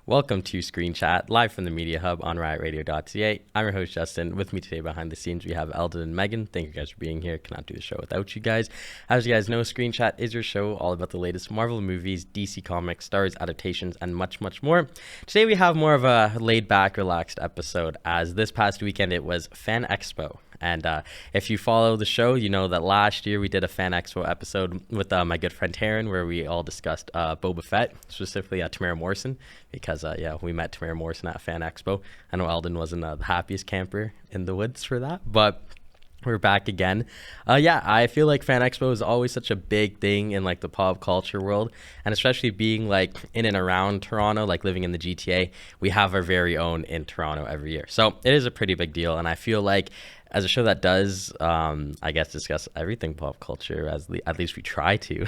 Welcome to Screen Chat, live from the Media Hub on riotradio.ca. I'm your host, Justin. With me today behind the scenes, we have Eldon and Megan. Thank you guys for being here. Cannot do the show without you guys. As you guys know, Screen Chat is your show all about the latest Marvel movies, DC Comics, Stars, adaptations, and much, much more. Today we have more of a laid-back, relaxed episode, as this past weekend it was Fan Expo. And if you follow the show, you know that last year we did a Fan Expo episode with my good friend Taryn, where we all discussed Boba Fett, specifically Tamara Morrison, because we met Tamara Morrison at Fan Expo. I know Eldon wasn't the happiest camper in the woods for that, but we're back again. I feel like Fan Expo is always such a big thing in like the pop culture world, and especially being like in and around Toronto, like living in the GTA, we have our very own in Toronto every year. So it is a pretty big deal, and I feel like as a show that does, discuss everything pop culture, at least we try to,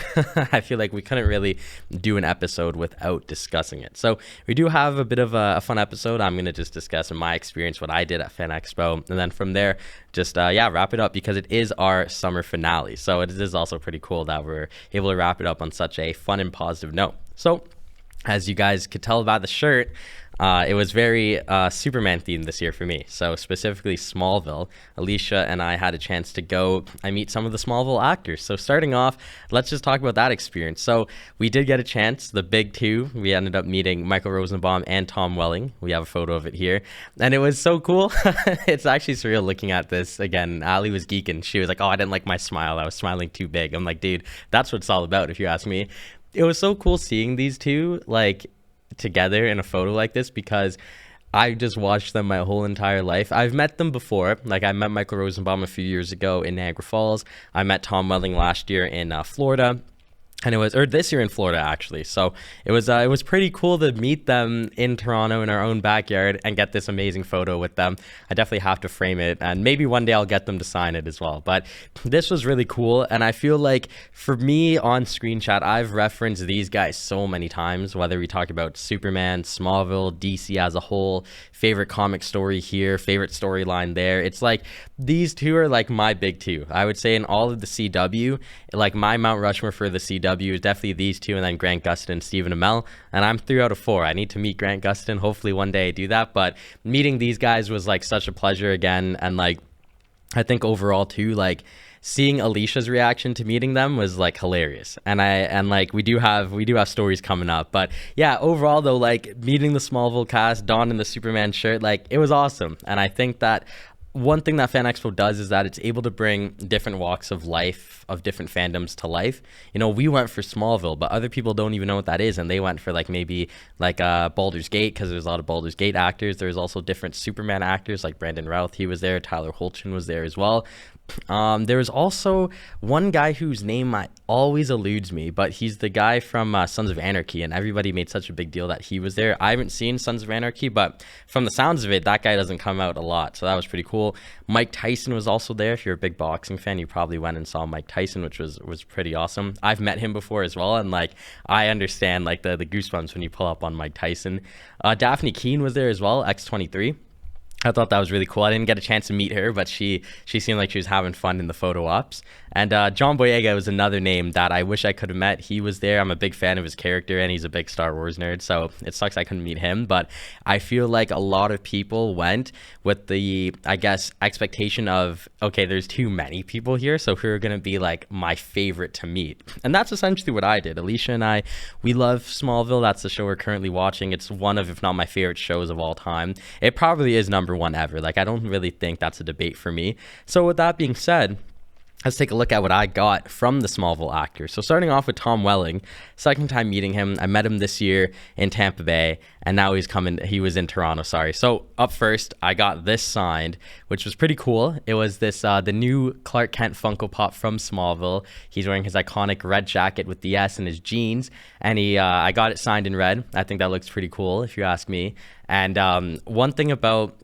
I feel like we couldn't really do an episode without discussing it. So we do have a bit of a fun episode. I'm going to just discuss my experience, what I did at Fan Expo, and then from there, just wrap it up, because it is our summer finale. So it is also pretty cool that we're able to wrap it up on such a fun and positive note. So as you guys could tell by the shirt, it was very Superman themed this year for me. So specifically Smallville. Alicia and I had a chance to go and meet some of the Smallville actors. So starting off, let's just talk about that experience. So we did get a chance, the big two. We ended up meeting Michael Rosenbaum and Tom Welling. We have a photo of it here. And it was so cool. It's actually surreal looking at this. Again, Ali was geeking. She was like, oh, I didn't like my smile. I was smiling too big. I'm like, dude, that's what it's all about, if you ask me. It was so cool seeing these two, like, together in a photo like this, because I just watched them my whole entire life. I've met them before. Like, I met Michael Rosenbaum a few years ago in Niagara Falls. I met Tom Welling last year in Florida. And this year in Florida, actually. So it was pretty cool to meet them in Toronto in our own backyard and get this amazing photo with them. I definitely have to frame it, and maybe one day I'll get them to sign it as well. But this was really cool, and I feel like for me on Screen Chat, I've referenced these guys so many times, whether we talk about Superman, Smallville, DC as a whole, favorite comic story here, favorite storyline there. It's like these two are like my big two. I would say in all of the CW, like my Mount Rushmore for the CW is definitely these two, and then Grant Gustin and Stephen Amell, and I'm 3 out of 4. I need to meet Grant Gustin. Hopefully one day I do that, but meeting these guys was like such a pleasure again. And like I think overall too, like seeing Alicia's reaction to meeting them was like hilarious. And we do have stories coming up. But yeah, overall though, like meeting the Smallville cast, Dawn in the Superman shirt, like it was awesome. And I think that one thing that Fan Expo does is that it's able to bring different walks of life, of different fandoms to life. You know, we went for Smallville, but other people don't even know what that is, and they went for maybe Baldur's Gate, because there's a lot of Baldur's Gate actors. There's also different Superman actors, like Brandon Routh, he was there. Tyler Hoechlin was there as well. There was also one guy whose name always eludes me, but he's the guy from Sons of Anarchy, and everybody made such a big deal that he was there. I haven't seen Sons of Anarchy, but from the sounds of it, that guy doesn't come out a lot, so that was pretty cool. Mike Tyson was also there. If you're a big boxing fan, you probably went and saw Mike Tyson, which was pretty awesome. I've met him before as well, and like I understand like the goosebumps when you pull up on Mike Tyson. Daphne Keane was there as well, X-23. I thought that was really cool. I didn't get a chance to meet her, but she seemed like she was having fun in the photo ops. And John Boyega was another name that I wish I could have met. He was there. I'm a big fan of his character, and he's a big Star Wars nerd, so it sucks I couldn't meet him. But I feel like a lot of people went with the, I guess, expectation of, okay, there's too many people here, so who are going to be like my favorite to meet? And that's essentially what I did. Alicia and I, we love Smallville. That's the show we're currently watching. It's one of, if not my favorite shows of all time. It probably is number one ever. Like, I don't really think that's a debate for me. So with that being said, let's take a look at what I got from the Smallville actors. So starting off with Tom Welling, second time meeting him. I met him this year in Tampa Bay, and now he was in Toronto, sorry. So up first, I got this signed, which was pretty cool. It was this, the new Clark Kent Funko Pop from Smallville. He's wearing his iconic red jacket with the S and his jeans, and I got it signed in red. I think that looks pretty cool, if you ask me. And one thing about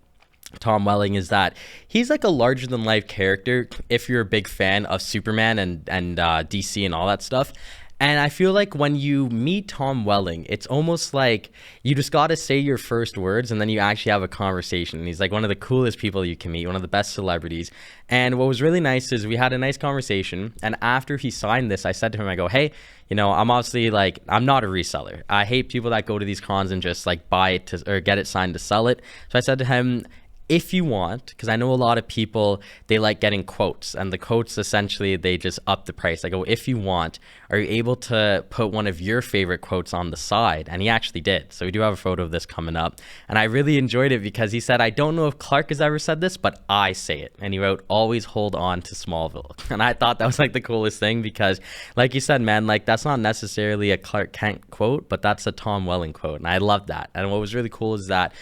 Tom Welling is that he's like a larger than life character if you're a big fan of Superman and DC and all that stuff. And I feel like when you meet Tom Welling, it's almost like you just got to say your first words and then you actually have a conversation. And he's like one of the coolest people you can meet, one of the best celebrities. And what was really nice is we had a nice conversation. And after he signed this, I said to him, I go, hey, I'm obviously like, I'm not a reseller. I hate people that go to these cons and just like buy it or get it signed to sell it. So I said to him, if you want, because I know a lot of people, they like getting quotes, and the quotes essentially, they just up the price. I go, if you want, are you able to put one of your favorite quotes on the side? And he actually did. So we do have a photo of this coming up. And I really enjoyed it because he said, I don't know if Clark has ever said this, but I say it. And he wrote, always hold on to Smallville. And I thought that was like the coolest thing because like you said, man, like that's not necessarily a Clark Kent quote, but that's a Tom Welling quote. And I love that. And what was really cool is that,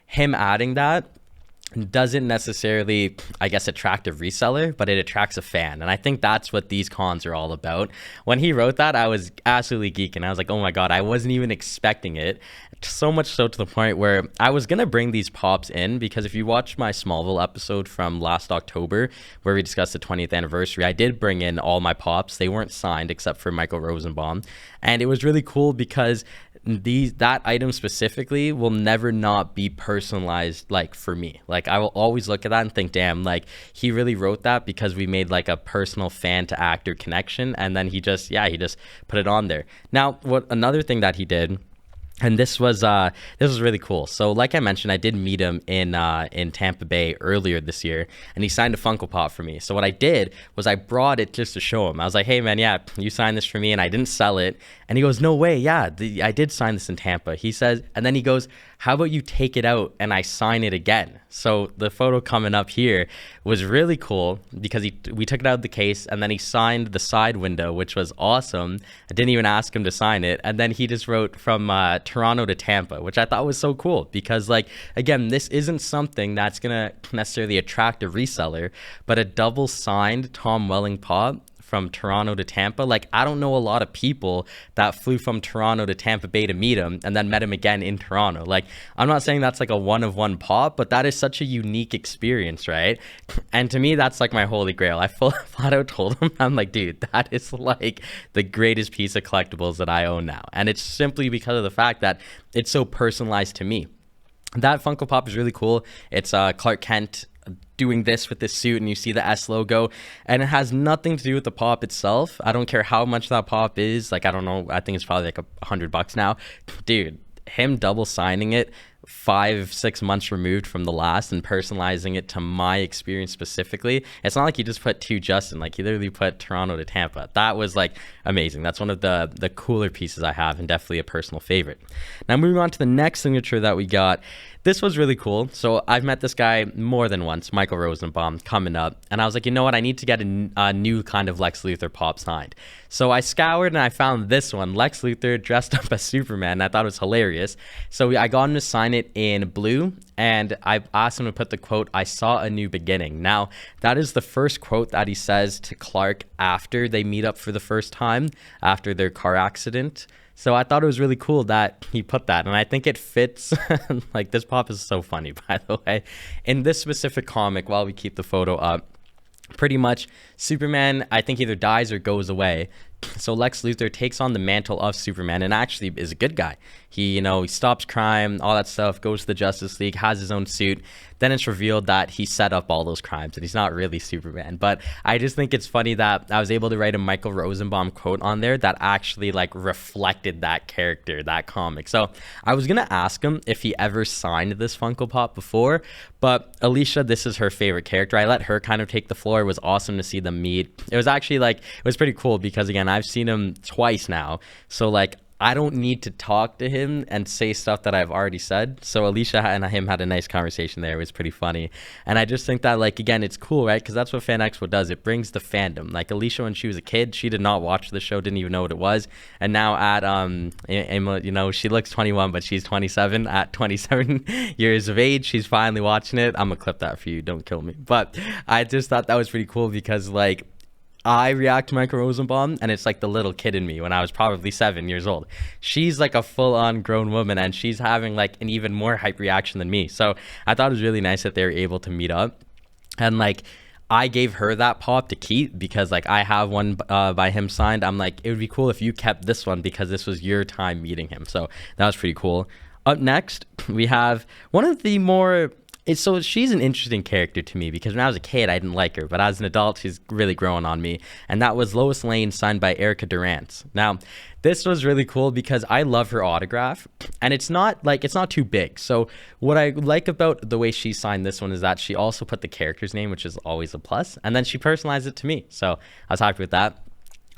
him adding that doesn't necessarily, I guess, attract a reseller, but it attracts a fan. And I think that's what these cons are all about. When he wrote that, I was absolutely geeking. I was like, oh my God, I wasn't even expecting it. So much so to the point where I was going to bring these pops in because if you watch my Smallville episode from last October, where we discussed the 20th anniversary, I did bring in all my pops. They weren't signed except for Michael Rosenbaum. And it was really cool because that item specifically will never not be personalized like for me. Like I will always look at that and think, damn, like he really wrote that because we made like a personal fan to actor connection, and then he just put it on there. Now, another thing that he did, and this was really cool. So like I mentioned, I did meet him in Tampa Bay earlier this year, and he signed a Funko Pop for me. So what I did was I brought it just to show him. I was like, hey man, yeah, you signed this for me, and I didn't sell it. And he goes, no way, yeah, I did sign this in Tampa. He says, and then he goes, how about you take it out and I sign it again? So the photo coming up here was really cool because we took it out of the case and then he signed the side window, which was awesome. I didn't even ask him to sign it. And then he just wrote from Toronto to Tampa, which I thought was so cool because, like, again, this isn't something that's going to necessarily attract a reseller, but a double signed Tom Welling pop from Toronto to Tampa. Like, I don't know a lot of people that flew from Toronto to Tampa Bay to meet him and then met him again in Toronto. Like, I'm not saying that's like a one-of-one pop, but that is such a unique experience, right? And to me, that's like my holy grail. I flat out told him, I'm like, dude, that is like the greatest piece of collectibles that I own now. And it's simply because of the fact that it's so personalized to me. That Funko Pop is really cool. It's Clark Kent doing this with this suit, and you see the S logo, and it has nothing to do with the pop itself. I don't care how much that pop is. Like, I don't know, I think it's probably like $100 now. Dude, him double signing it 5-6 months removed from the last and personalizing it to my experience specifically. It's not like he just put to Justin, like he literally put Toronto to Tampa. That was like amazing. That's one of the cooler pieces I have and definitely a personal favorite. Now moving on to the next signature that we got. This was really cool. So I've met this guy more than once, Michael Rosenbaum, coming up. And I was like, you know what? I need to get a new kind of Lex Luthor pop signed. So I scoured and I found this one, Lex Luthor dressed up as Superman. And I thought it was hilarious. So I got him to sign it in blue. And I asked him to put the quote, I saw a new beginning. Now, that is the first quote that he says to Clark after they meet up for the first time, after their car accident. So I thought it was really cool that he put that, and I think it fits. Like, this pop is so funny, by the way. In this specific comic, while we keep the photo up, pretty much Superman, I think, either dies or goes away. So Lex Luthor takes on the mantle of Superman and actually is a good guy. He stops crime, all that stuff, goes to the Justice League, has his own suit. Then it's revealed that he set up all those crimes and he's not really Superman. But I just think it's funny that I was able to write a Michael Rosenbaum quote on there that actually like reflected that character, that comic. So I was going to ask him if he ever signed this Funko Pop before, but Alicia, this is her favorite character. I let her kind of take the floor. It was awesome to see them meet. It was actually like, it was pretty cool because again, I've seen him twice now. So like, I don't need to talk to him and say stuff that I've already said. So Alicia and him had a nice conversation there. It was pretty funny. And I just think that, like, again, it's cool, right? Because that's what Fan Expo does. It brings the fandom. Like, Alicia, when she was a kid, she did not watch the show, didn't even know what it was. And now at, she looks 21, but she's 27. At 27 years of age, she's finally watching it. I'm going to clip that for you. Don't kill me. But I just thought that was pretty cool because, like, I react to Michael Rosenbaum, and it's like the little kid in me when I was probably 7 years old. She's like a full-on grown woman, and she's having like an even more hype reaction than me. So I thought it was really nice that they were able to meet up. And like, I gave her that pop to keep because like I have one by him signed. I'm like, it would be cool if you kept this one because this was your time meeting him. So that was pretty cool. Up next, we have one of the more so she's an interesting character to me because when I was a kid, I didn't like her, but as an adult, she's really growing on me. And that was Lois Lane, signed by Erica Durant. Now, this was really cool because I love her autograph, and it's not too big. So what I like about the way she signed this one is that she also put the character's name, which is always a plus, and then she personalized it to me. So I was happy with that.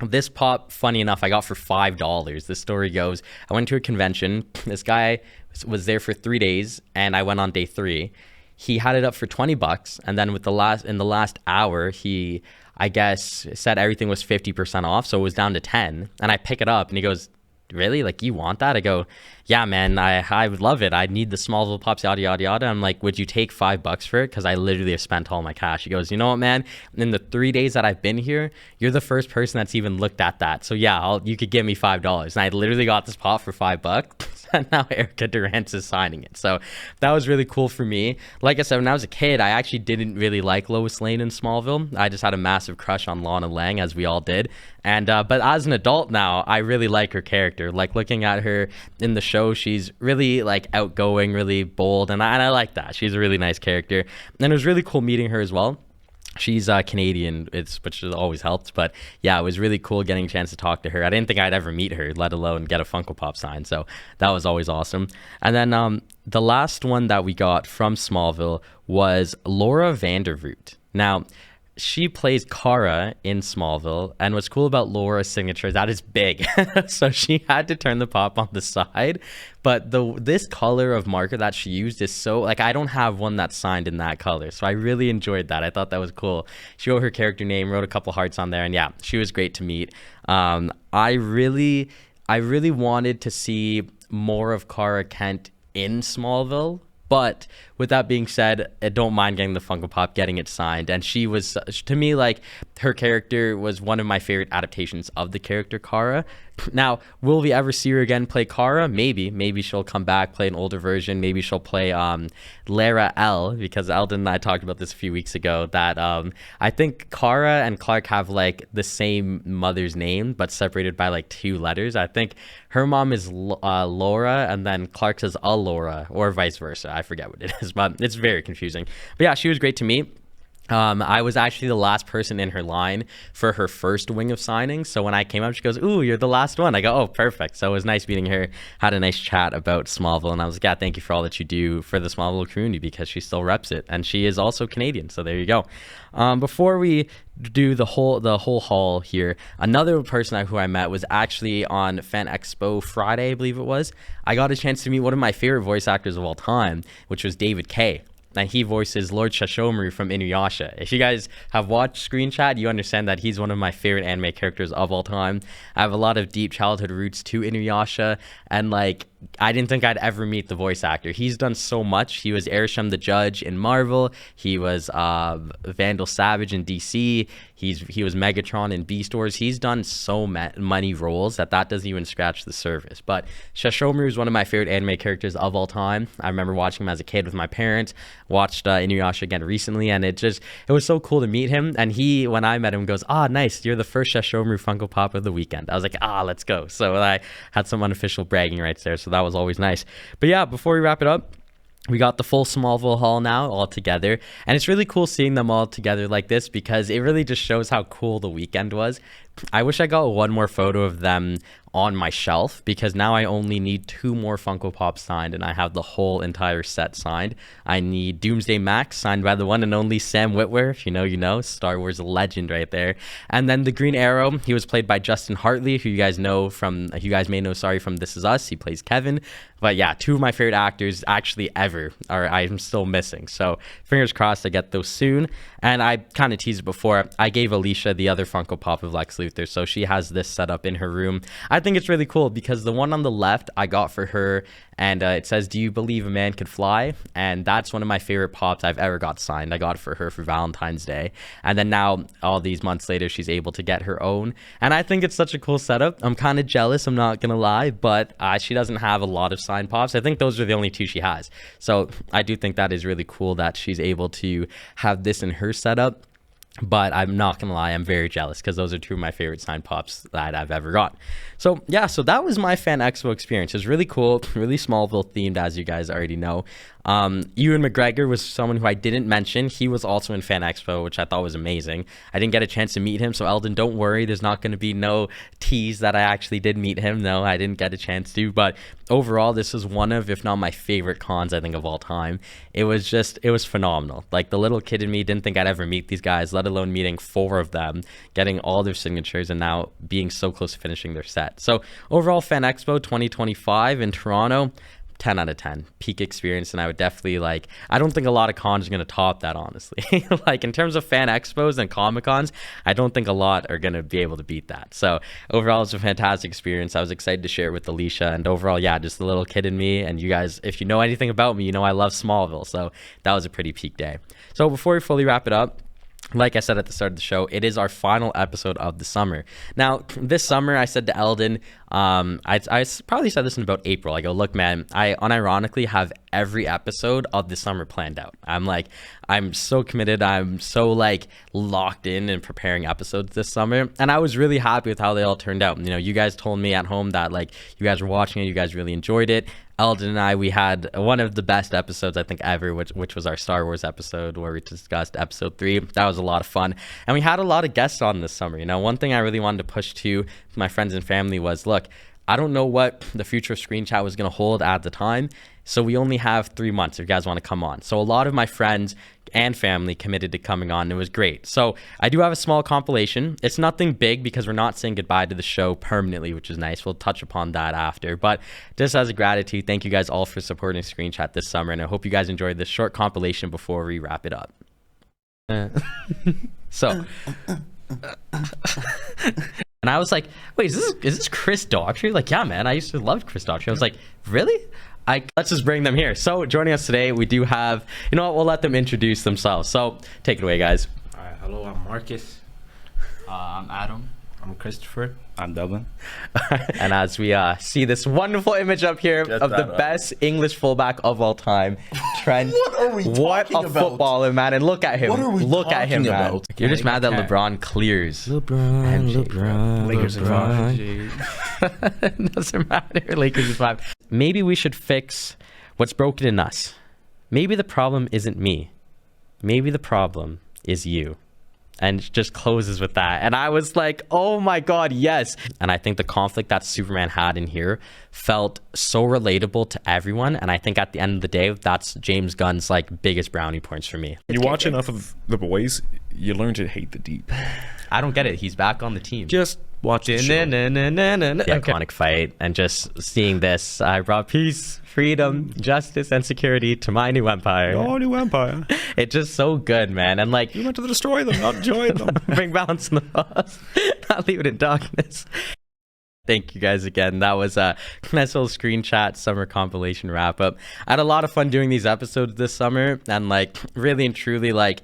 This pop, funny enough, I got for $5. The story goes, I went to a convention. This guy was there for 3 days, and I went on day 3. He had it up for $20, and then in the last hour, he, I guess, said everything was 50% off, so it was down to 10. And I pick it up, and he goes, "Really? Like, you want that?" I go, "Yeah, man, I would love it. I need the Smallville pops, yada yada yada." I'm like, "Would you take $5 for it?" Because I literally have spent all my cash. He goes, "You know what, man? In the 3 days that I've been here, you're the first person that's even looked at that. So yeah, you could give me $5." And I literally got this pop for $5. And now Erica Durant is signing it. So that was really cool for me. Like I said, when I was a kid, I actually didn't really like Lois Lane in Smallville. I just had a massive crush on Lana Lang, as we all did. And but as an adult now, I really like her character. Like looking at her in the show, she's really like outgoing, really bold, and I like that. She's a really nice character. And it was really cool meeting her as well. She's Canadian, which always helped. But yeah, it was really cool getting a chance to talk to her. I didn't think I'd ever meet her, let alone get a Funko Pop sign. So that was always awesome. And then the last one that we got from Smallville was Laura Vandervoot. Now, she plays Kara in Smallville, and what's cool about Laura's signature is that it's big. So she had to turn the pop on the side, but this color of marker that she used is so, like, I don't have one that's signed in that color, so I really enjoyed that. I thought that was cool. She wrote her character name, wrote a couple hearts on there, and yeah, she was great to meet. I really wanted to see more of Kara Kent in Smallville. But with that being said, I don't mind getting the Funko Pop, getting it signed. And she was, to me, like, her character was one of my favorite adaptations of the character Kara. Now, will we ever see her again play Kara? Maybe. Maybe she'll come back, play an older version. Maybe she'll play Lara L, because Eldon and I talked about this a few weeks ago, that I think Kara and Clark have, like, the same mother's name, but separated by, like, 2 letters. I think her mom is Laura, and then Clark's is Laura, or vice versa. I forget what it is, but it's very confusing. But yeah, she was great to meet. I was actually the last person in her line for her first wing of signings. So when I came up, she goes, "Ooh, you're the last one." I go, "Oh, perfect." So it was nice meeting her, had a nice chat about Smallville. And I was like, "Yeah, thank you for all that you do for the Smallville community," because she still reps it. And she is also Canadian. So there you go. Before we do the whole haul here, another person who I met was actually on Fan Expo Friday, I believe it was. I got a chance to meet one of my favorite voice actors of all time, which was David Kaye. And he voices Lord Shashomaru from Inuyasha. If you guys have watched Screen Chat, you understand that he's one of my favorite anime characters of all time. I have a lot of deep childhood roots to Inuyasha, and like, I didn't think I'd ever meet the voice actor. He's done so much. He was Arishem the Judge in Marvel. He was Vandal Savage in DC. He was Megatron in Beast Wars. He's done so many roles that doesn't even scratch the surface. But Shashomaru is one of my favorite anime characters of all time. I remember watching him as a kid with my parents. Watched Inuyasha again recently, and it was so cool to meet him. And he, when I met him, goes, "Ah, nice, you're the first Shashomaru Funko Pop of the weekend." I was like, let's go. So I had some unofficial bragging rights there, so that was always nice. But yeah, before we wrap it up, we got the full Smallville haul now all together, and it's really cool seeing them all together like this because it really just shows how cool the weekend was. I wish I got one more photo of them on my shelf because now I only need 2 more Funko Pops signed and I have the whole entire set signed. I need Doomsday Max signed by the one and only Sam Witwer. If you know, you know. Star Wars legend right there. And then the Green Arrow, he was played by Justin Hartley, who you guys may know from This Is Us. He plays Kevin. But yeah, 2 of my favorite actors actually ever I'm still missing. So fingers crossed I get those soon. And I kind of teased it before. I gave Alicia the other Funko Pop of Lex Luthor, so she has this set up in her room. I think it's really cool because the one on the left I got for her, and it says, "Do you believe a man could fly?" And that's one of my favorite pops I've ever got signed. I got it for her for Valentine's Day. And then now, all these months later, she's able to get her own. And I think it's such a cool setup. I'm kind of jealous, I'm not going to lie, but she doesn't have a lot of signed pops. I think those are the only 2 she has. So I do think that is really cool that she's able to have this in her setup. But I'm not gonna lie, I'm very jealous because those are two of my favorite sign pops that I've ever got. So yeah, so that was my Fan Expo experience. It was really cool, really Smallville themed, as you guys already know. Ewan McGregor was someone who I didn't mention. He was also in Fan Expo, which I thought was amazing. I didn't get a chance to meet him, so Eldon, don't worry. There's not going to be no tease that I actually did meet him. No, I didn't get a chance to. But overall, this is one of, if not my favorite cons, I think, of all time. It was phenomenal. Like, the little kid in me didn't think I'd ever meet these guys, let alone meeting 4 of them, getting all their signatures, and now being so close to finishing their set. So overall, Fan Expo 2025 in Toronto, 10 out of 10 peak experience. And I would definitely, like, I don't think a lot of cons are going to top that, honestly. Like, in terms of fan expos and comic cons, I don't think a lot are going to be able to beat that. So overall, it's a fantastic experience. I was excited to share it with Alicia, and overall, yeah, just the little kid in me. And you guys, if you know anything about me, you know I love Smallville, so that was a pretty peak day. So before we fully wrap it up, like I said at the start of the show, it is our final episode of the summer. Now, this summer, I said to Eldon, I probably said this in about April. I go, look, man, I unironically have every episode of the summer planned out. I'm so committed. I'm so, like, locked in and preparing episodes this summer. And I was really happy with how they all turned out. You know, you guys told me at home that, like, you guys were watching it. You guys really enjoyed it. Eldon and I, we had one of the best episodes, I think, ever, which was our Star Wars episode where we discussed episode 3. That was a lot of fun. And we had a lot of guests on this summer. You know, one thing I really wanted to push to my friends and family was, look, I don't know what the future of Screen Chat was going to hold at the time. So we only have 3 months if you guys want to come on. So a lot of my friends and family committed to coming on. It was great. So I do have a small compilation. It's nothing big because we're not saying goodbye to the show permanently, which is nice. We'll touch upon that after. But just as a gratitude, thank you guys all for supporting Screen Chat this summer. And I hope you guys enjoyed this short compilation before we wrap it up. So... And I was like, wait, is this Chris Daughtry? Like, yeah, man, I used to love Chris Daughtry. I was like, really? Let's just bring them here. So joining us today, we do have, you know what, we'll let them introduce themselves. So take it away, guys. All right, hello, I'm Marcus. I'm Adam. I'm Christopher. I'm Dublin. And as we see this wonderful image up here of the best English fullback of all time, Trent. What are we talking What a about? footballer, man. And look at him. What are we look at him, talking man. about? You're just mad that LeBron clears. LeBron. Lakers in 5. Doesn't matter. Lakers in 5. Maybe we should fix what's broken in us. Maybe the problem isn't me. Maybe the problem is you. And just closes with that. And I was like, oh my God, yes. And I think the conflict that Superman had in here felt so relatable to everyone. And I think at the end of the day, that's James Gunn's, like, biggest brownie points for me. You watch enough of The Boys, you learn to hate the deep. I don't get it. He's back on the team. Just watch the show. The iconic fight, and just seeing this, I brought peace, freedom, justice, and security to my new empire. Your new empire. It's just so good, man. And, like, You went to destroy them, not join them. bring balance in the past, not leave it in darkness. Thank you guys again. That was a nice little Screen Chat summer compilation wrap up. I had a lot of fun doing these episodes this summer, and, like, really and truly, like,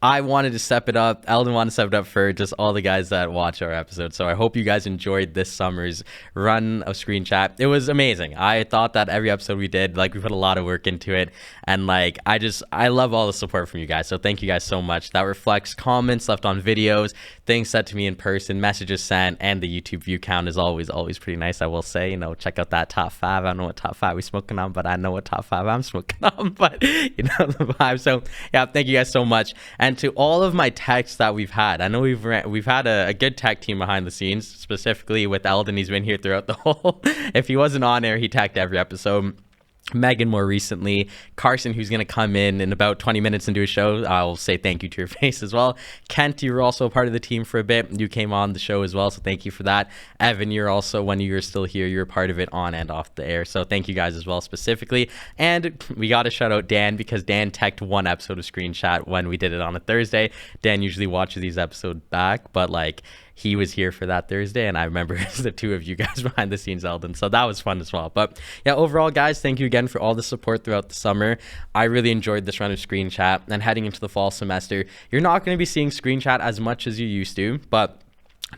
I wanted to step it up. Eldon wanted to step it up for just all the guys that watch our episodes. So I hope you guys enjoyed this summer's run of Screen Chat. It was amazing. I thought that every episode we did, like, we put a lot of work into it. And, like, I love all the support from you guys. So thank you guys so much. That reflects comments left on videos, things said to me in person, messages sent, and the YouTube view count is always pretty nice, I will say. You know, check out that top 5. I don't know what top 5 we're smoking on, but I know what top 5 I'm smoking on. But, you know, the vibe. So, yeah, thank you guys so much. And to all of my techs that we've had, I know we've had a good tech team behind the scenes, specifically with Eldon. He's been here throughout the whole. If he wasn't on air, he teched every episode. Megan more recently, Carson, who's going to come in about 20 minutes into a show. I'll say thank you to your face as well. Kent, you were also a part of the team for a bit. You came on the show as well, so thank you for that. Evan, you're also, when you were still here, you were part of it on and off the air, so thank you guys as well specifically. And we got to shout out Dan, because Dan teched one episode of Screen Chat when we did it on a Thursday. Dan usually watches these episodes back, but, like, he was here for that Thursday, and I remember the two of you guys behind the scenes, Eldon. So that was fun as well. But yeah, overall, guys, thank you again for all the support throughout the summer. I really enjoyed this run of Screen Chat, and heading into the fall semester, you're not going to be seeing Screen Chat as much as you used to, but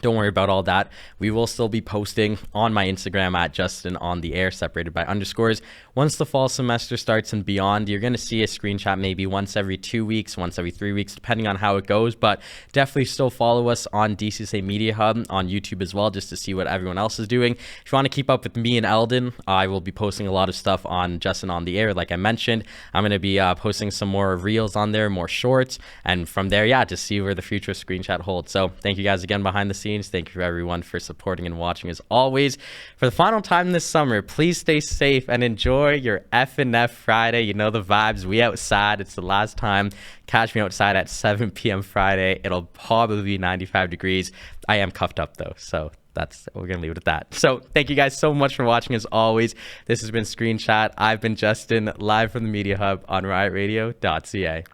don't worry about all that. We will still be posting on my Instagram at Justin on the air, separated by underscores. Once the fall semester starts and beyond, you're going to see a screenshot maybe once every 2 weeks, once every 3 weeks, depending on how it goes. But definitely still follow us on DCSA Media Hub on YouTube as well, just to see what everyone else is doing. If you want to keep up with me and Eldon, I will be posting a lot of stuff on Justin on the air, like I mentioned. I'm going to be posting some more reels on there, more shorts. And from there, yeah, just see where the future of Screenshot holds. So thank you guys again behind the scenes. Thank you for everyone for supporting and watching as always. For the final time this summer, please stay safe and enjoy your F&F Friday. You know the vibes. We outside. It's the last time. Catch me outside at 7 p.m. Friday. It'll probably be 95 degrees. I am cuffed up though, so we're gonna leave it at that. So thank you guys so much for watching as always. This has been Screenshot. I've been Justin, live from the Media Hub on riotradio.ca.